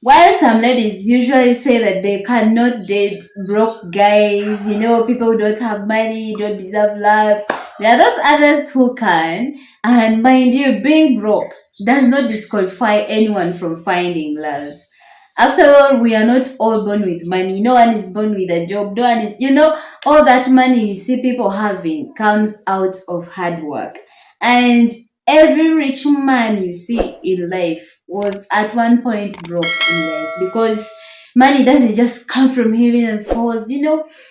While some ladies usually say that they cannot date broke guys, people who don't have money, don't deserve love. There are those others who can, and mind you, being broke does not disqualify anyone from finding love. After all, we are not all born with money. No one is born with a job. No one is, all that money you see people having comes out of hard work. And every rich man you see in life was at one point broke in life because money doesn't just come from heaven and falls.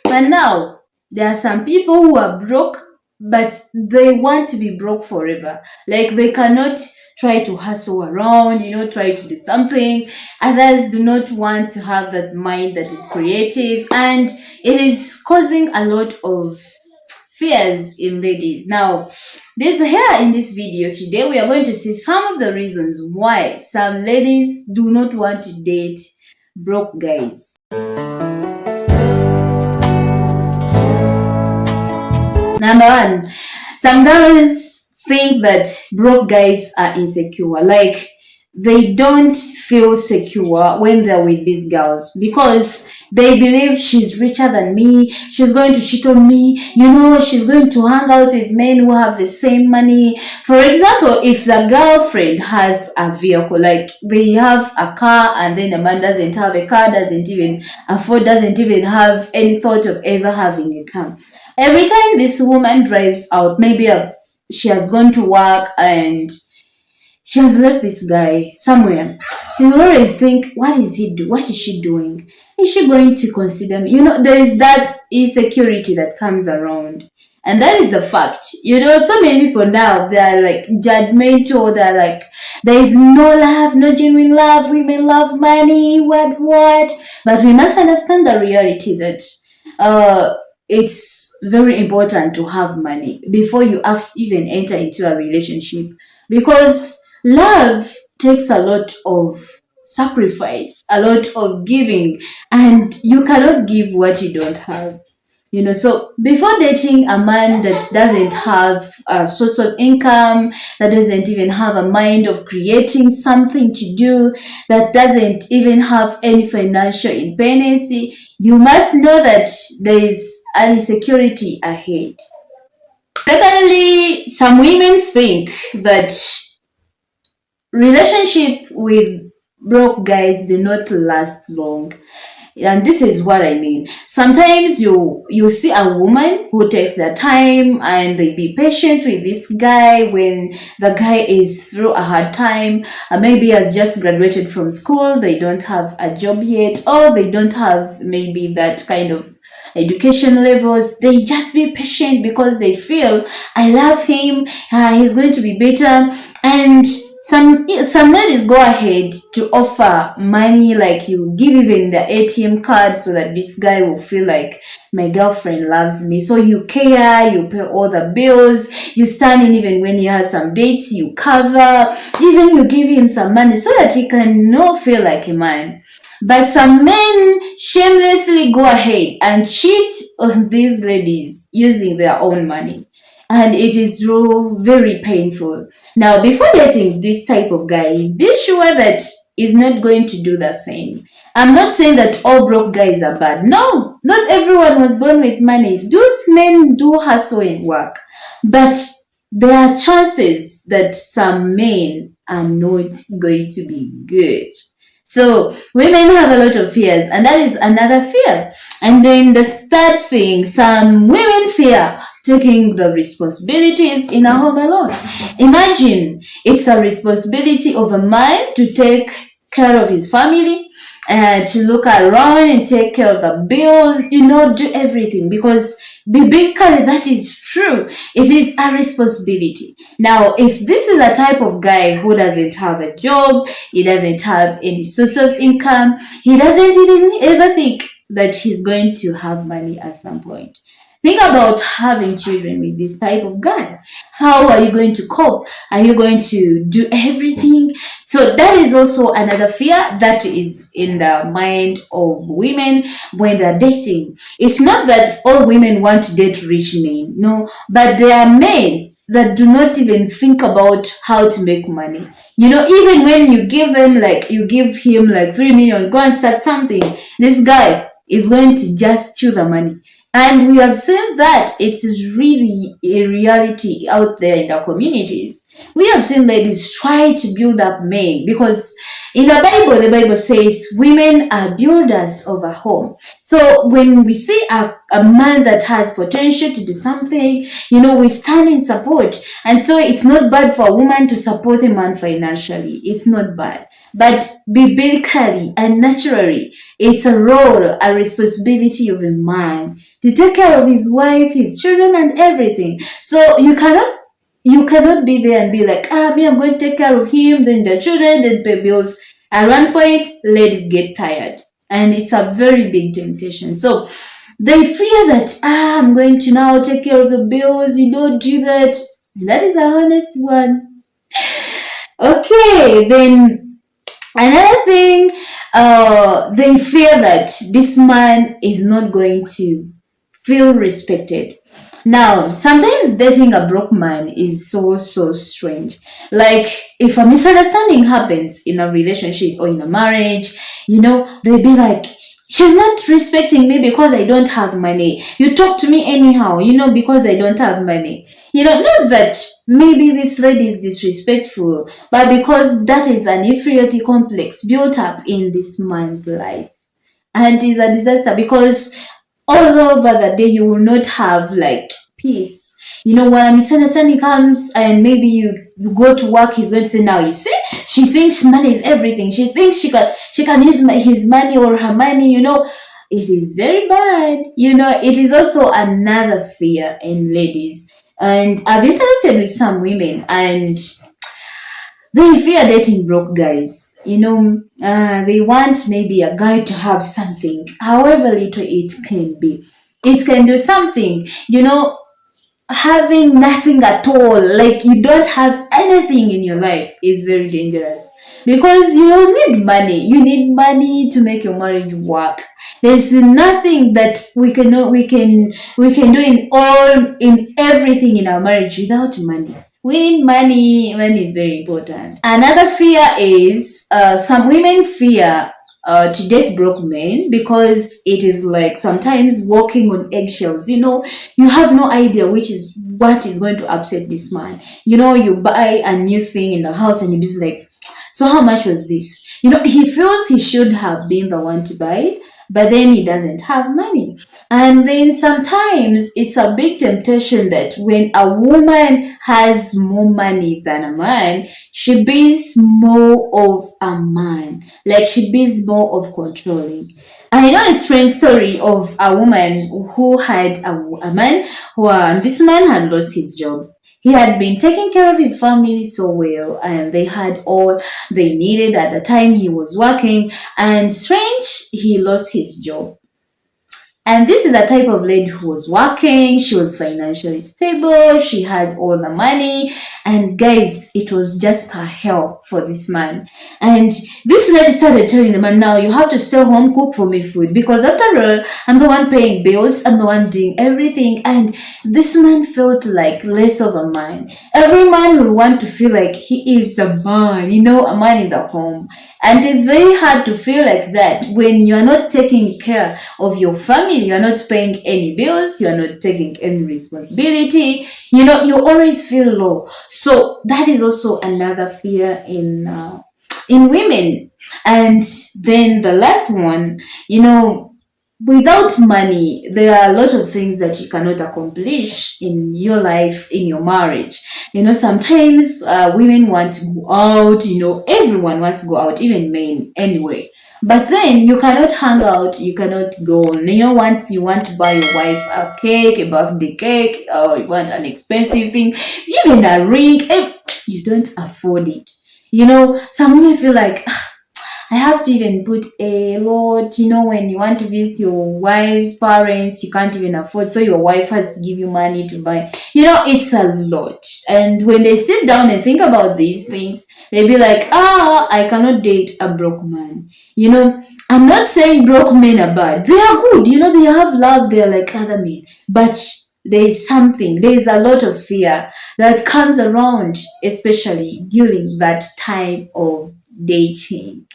But now there are some people who are broke, but they want to be broke forever. Like they cannot try to hustle around, try to do something. Others do not want to have that mind that is creative, and it is causing a lot of fears in ladies. Now, in this video today, we are going to see some of the reasons why some ladies do not want to date broke guys. Number one, some girls think that broke guys are insecure. Like, they don't feel secure when they're with these girls because they believe she's richer than me, she's going to cheat on me, she's going to hang out with men who have the same money. For example, if the girlfriend has a vehicle, like they have a car and then the man doesn't have a car, doesn't even have any thought of ever having a car. Every time this woman drives out, maybe she has gone to work and she has left this guy somewhere, you will always think, what is she doing? Is she going to consider me? There is that insecurity that comes around. And that is the fact. So many people now, they are like judgmental. They're like, there is no love, no genuine love. Women love money, what? But we must understand the reality that it's very important to have money before you even enter into a relationship, because love takes a lot of sacrifice, a lot of giving, and you cannot give what you don't have. So before dating a man that doesn't have a source of income, that doesn't even have a mind of creating something to do, that doesn't even have any financial independence, you must know that there is an insecurity ahead. Secondly, some women think that relationship with broke guys do not last long. And this is what I mean. Sometimes you see a woman who takes their time and they be patient with this guy when the guy is through a hard time, maybe has just graduated from school, they don't have a job yet, or they don't have maybe that kind of education levels. They just be patient because they feel, I love him, he's going to be better. And some ladies go ahead to offer money, like you give even the ATM card so that this guy will feel like my girlfriend loves me. So you care, you pay all the bills, you stand in even when he has some dates, you cover, even you give him some money so that he can not feel like a man. But some men shamelessly go ahead and cheat on these ladies using their own money. And it is very painful. Now, before dating this type of guy, be sure that he's not going to do the same. I'm not saying that all broke guys are bad. No, not everyone was born with money. Those men do hustle and work. But there are chances that some men are not going to be good. So women have a lot of fears, and that is another fear. And then the third thing, some women fear taking the responsibilities in a home alone. Imagine it's a responsibility of a man to take care of his family, to look around and take care of the bills, do everything, because biblically that is true. It is a responsibility. Now, if this is a type of guy who doesn't have a job, he doesn't have any source of income, he doesn't even ever think that he's going to have money at some point. Think about having children with this type of guy. How are you going to cope? Are you going to do everything? So that is also another fear that is in the mind of women when they're dating. It's not that all women want to date rich men, no, but there are men that do not even think about how to make money. Even when you give him like 3 million, go and start something, this guy is going to just chew the money. And we have seen that it is really a reality out there in the communities. We have seen ladies try to build up men, because in the Bible says women are builders of a home. So when we see a man that has potential to do something, we stand in support. And so it's not bad for a woman to support a man financially. It's not bad. But biblically and naturally, it's a role, a responsibility of a man to take care of his wife, his children, and everything. So you cannot be there and be like, me, I'm going to take care of him, then the children, then pay bills. At one point, ladies get tired. And it's a very big temptation. So they fear that, I'm going to now take care of the bills. You don't do that. And that is a honest one. Okay, then another thing, they fear that this man is not going to feel respected. Now, sometimes dating a broke man is so strange. Like, if a misunderstanding happens in a relationship or in a marriage, they'll be like, she's not respecting me because I don't have money. You talk to me anyhow, because I don't have money. Not that maybe this lady is disrespectful, but because that is an inferiority complex built up in this man's life. And it's a disaster, because all over the day you will not have like peace. When a misunderstanding comes and maybe you go to work, he's going to say, now you see, she thinks money is everything. She thinks she can use his money or her money. It is very bad. It is also another fear in ladies. And I've interacted with some women, and they fear dating broke guys. They want maybe a guy to have something, however little it can be. It can do something, having nothing at all, like you don't have anything in your life, is very dangerous, because you need money. You need money to make your marriage work. There's nothing that we can do in everything in our marriage without money. We need money. Money is very important. Another fear is some women fear to date broke men, because it is like sometimes walking on eggshells. You have no idea what is going to upset this man. You buy a new thing in the house and you're just like, so how much was this? He feels he should have been the one to buy it, but then he doesn't have money. And then sometimes it's a big temptation that when a woman has more money than a man, she be's more of a man. Like, she be's more of controlling. I know a strange story of a woman who had a man and this man had lost his job. He had been taking care of his family so well, and they had all they needed at the time he was working. And strange, he lost his job. And this is a type of lady who was working. She was financially stable. She had all the money. And guys, it was just a hell for this man. And this lady started telling the man, now you have to stay home, cook for me food. Because after all, I'm the one paying bills. I'm the one doing everything. And this man felt like less of a man. Every man will want to feel like he is the man, a man in the home. And it's very hard to feel like that when you're not taking care of your family, you're not paying any bills, you're not taking any responsibility, you always feel low. So that is also another fear in women. And then the last one, without money, there are a lot of things that you cannot accomplish in your life, in your marriage. Sometimes women want to go out, everyone wants to go out, even men anyway. But then you cannot hang out, you cannot go on. Once you want to buy your wife a cake, a birthday cake, or you want an expensive thing, even a ring, you don't afford it. Some women feel like, I have to even put a lot, when you want to visit your wife's parents, you can't even afford, so your wife has to give you money to buy. It's a lot. And when they sit down and think about these things, they be like, I cannot date a broke man. I'm not saying broke men are bad. They are good. They have love. They're like other men. But there is a lot of fear that comes around, especially during that time of dating.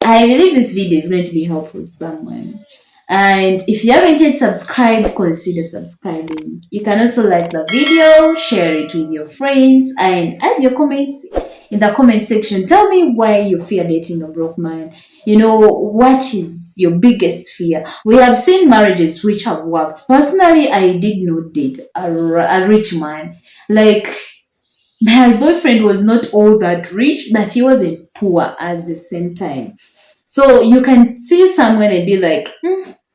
I believe this video is going to be helpful to someone. And if you haven't yet subscribed, consider subscribing. You can also like the video, share it with your friends, and add your comments in the comment section. Tell me why you fear dating a broke man. What is your biggest fear? We have seen marriages which have worked. Personally, I did not date a rich man. Like, my boyfriend was not all that rich, but he wasn't poor at the same time. So you can see someone and be like,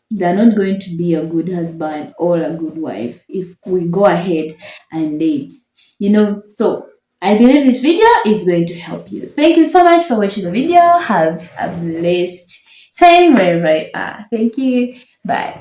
they're not going to be a good husband or a good wife if we go ahead and date. So I believe this video is going to help you. Thank you so much for watching the video. Have a blessed time wherever you are. Thank you. Bye.